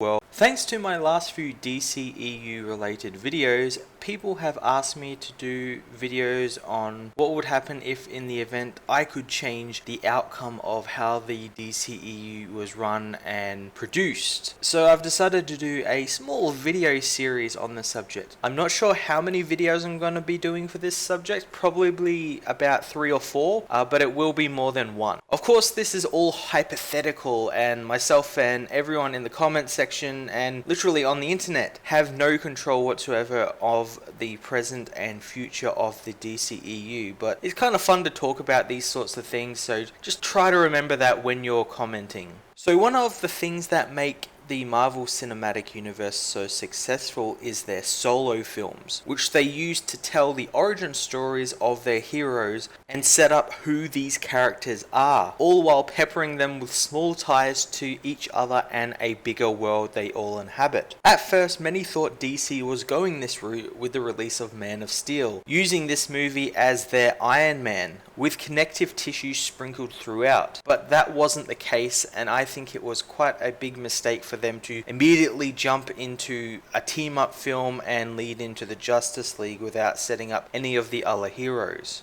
Well, thanks to my last few DCEU related videos, people have asked me to do videos on what would happen if in the event I could change the outcome of how the DCEU was run and produced. So I've decided to do a small video series on the subject. I'm not sure how many videos I'm going to be doing for this subject, probably about 3 or 4, but it will be more than one. Of course, this is all hypothetical, and myself and everyone in the comment section and literally on the internet have no control whatsoever of the present and future of the DCEU, but it's kind of fun to talk about these sorts of things, so just try to remember that when you're commenting. So one of the things that make the Marvel Cinematic Universe so successful is their solo films, which they use to tell the origin stories of their heroes and set up who these characters are, all while peppering them with small ties to each other and a bigger world they all inhabit. At first, many thought DC was going this route with the release of Man of Steel, using this movie as their Iron Man, with connective tissue sprinkled throughout. But that wasn't the case, and I think it was quite a big mistake for them to immediately jump into a team-up film and lead into the Justice League without setting up any of the other heroes.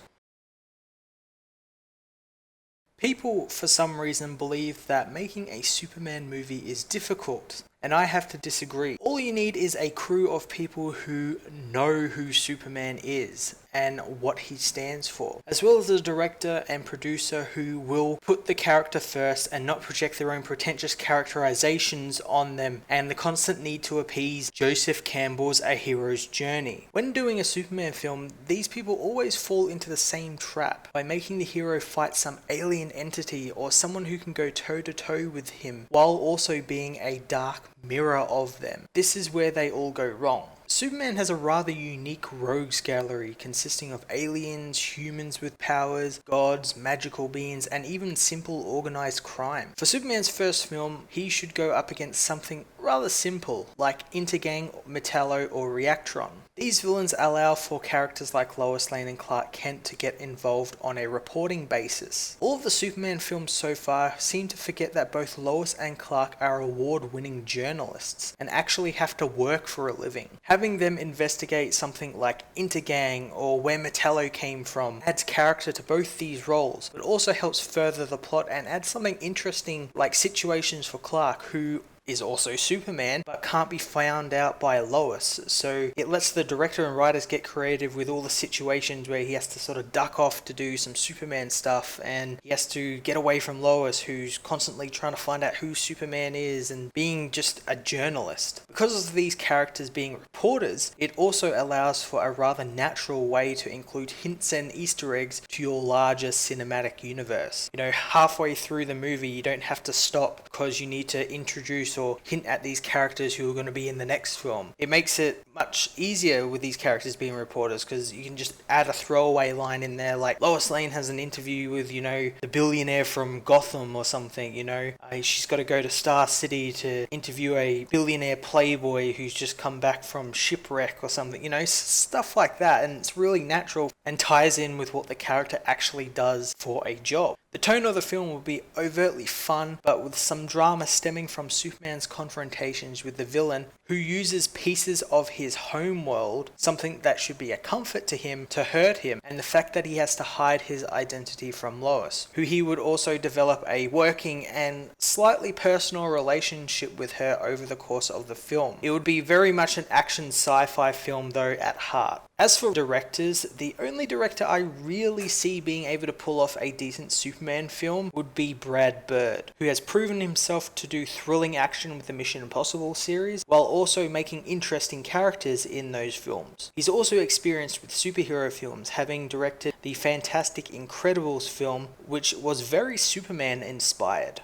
People, for some reason, believe that making a Superman movie is difficult, and I have to disagree. All you need is a crew of people who know who Superman is and what he stands for, as well as a director and producer who will put the character first and not project their own pretentious characterizations on them, and the constant need to appease Joseph Campbell's A Hero's Journey. When doing a Superman film, these people always fall into the same trap by making the hero fight some alien entity or someone who can go toe to toe with him while also being a dark mirror of them. This is where they all go wrong. Superman has a rather unique rogues gallery consisting of aliens, humans with powers, gods, magical beings, and even simple organized crime. For Superman's first film, he should go up against something rather simple, like Intergang, Metallo, or Reactron. These villains allow for characters like Lois Lane and Clark Kent to get involved on a reporting basis. All of the Superman films so far seem to forget that both Lois and Clark are award-winning journalists and actually have to work for a living. Having them investigate something like Intergang or where Metallo came from adds character to both these roles, but also helps further the plot and adds something interesting like situations for Clark, who is also Superman, but can't be found out by Lois, so it lets the director and writers get creative with all the situations where he has to sort of duck off to do some Superman stuff, and he has to get away from Lois, who's constantly trying to find out who Superman is and being just a journalist. Because of these characters being reporters, it also allows for a rather natural way to include hints and Easter eggs to your larger cinematic universe. You know, halfway through the movie, you don't have to stop because you need to introduce or hint at these characters who are going to be in the next film. It makes it much easier with these characters being reporters because you can just add a throwaway line in there like Lois Lane has an interview with, you know, the billionaire from Gotham or something, you know. She's got to go to Star City to interview a billionaire playboy who's just come back from shipwreck or something, you know, stuff like that, and it's really natural and ties in with what the character actually does for a job. The tone of the film will be overtly fun, but with some drama stemming from Superman's confrontations with the villain, who uses pieces of his home world, something that should be a comfort to him, to hurt him, and the fact that he has to hide his identity from Lois, who he would also develop a working and slightly personal relationship with her over the course of the film. It would be very much an action sci-fi film though at heart. As for directors, the only director I really see being able to pull off a decent Superman film would be Brad Bird, who has proven himself to do thrilling action with the Mission Impossible series, while also making interesting characters in those films. He's also experienced with superhero films, having directed the fantastic Incredibles film, which was very Superman inspired.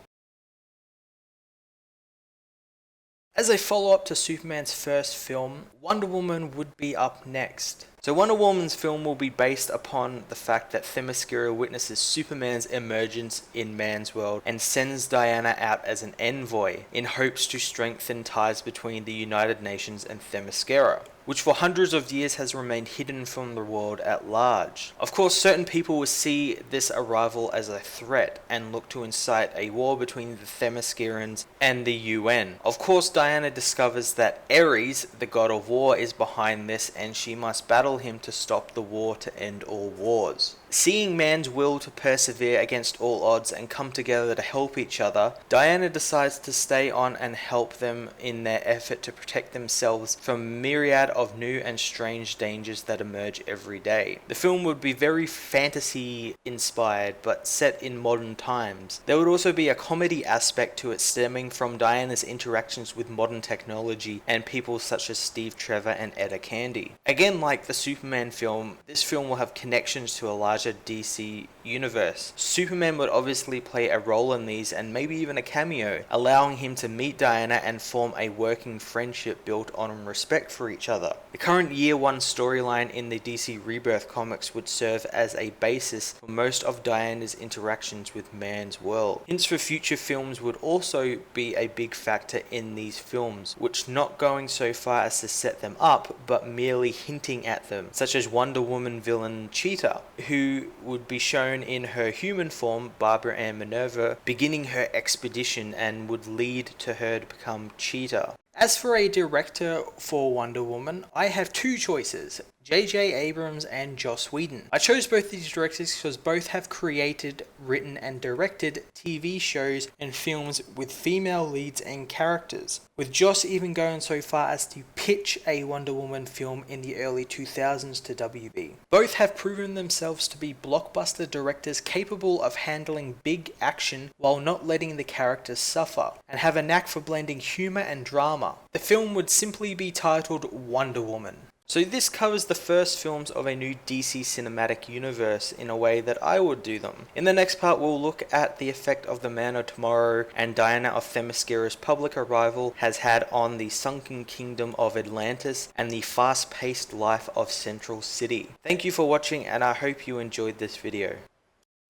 As a follow-up to Superman's first film, Wonder Woman would be up next. So Wonder Woman's film will be based upon the fact that Themyscira witnesses Superman's emergence in man's world and sends Diana out as an envoy in hopes to strengthen ties between the United Nations and Themyscira. which for hundreds of years has remained hidden from the world at large. Of course, certain people will see this arrival as a threat and look to incite a war between the Themyscirans and the UN. Of course, Diana discovers that Ares, the god of war, is behind this, and she must battle him to stop the war to end all wars. Seeing man's will to persevere against all odds and come together to help each other, Diana decides to stay on and help them in their effort to protect themselves from a myriad of new and strange dangers that emerge every day. The film would be very fantasy inspired, but set in modern times. There would also be a comedy aspect to it, stemming from Diana's interactions with modern technology and people such as Steve Trevor and Etta Candy. Again, like the Superman film, this film will have connections to a larger DC universe. Superman would obviously play a role in these, and maybe even a cameo, allowing him to meet Diana and form a working friendship built on respect for each other. The current Year One storyline in the DC Rebirth comics would serve as a basis for most of Diana's interactions with man's world. Hints for future films would also be a big factor in these films, which not going so far as to set them up, but merely hinting at them, such as Wonder Woman villain Cheetah, who would be shown in her human form, Barbara Ann Minerva, beginning her expedition and would lead to her to become Cheetah. As for a director for Wonder Woman, I have two choices, J.J. Abrams and Joss Whedon. I chose both these directors because both have created, written and directed TV shows and films with female leads and characters, with Joss even going so far as to pitch a Wonder Woman film in the early 2000s to WB. Both have proven themselves to be blockbuster directors capable of handling big action while not letting the characters suffer, and have a knack for blending humor and drama. The film would simply be titled Wonder Woman. So this covers the first films of a new DC cinematic universe in a way that I would do them. In the next part, we'll look at the effect of the Man of Tomorrow and Diana of Themyscira's public arrival has had on the sunken kingdom of Atlantis and the fast-paced life of Central City. Thank you for watching, and I hope you enjoyed this video.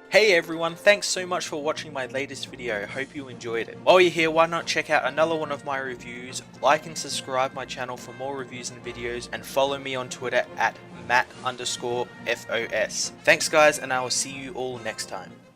Hey everyone, thanks so much for watching my latest video, hope you enjoyed it. While you're here, why not check out another one of my reviews, like and subscribe my channel for more reviews and videos, and follow me on Twitter at Matt_FOS. Thanks guys, and I will see you all next time.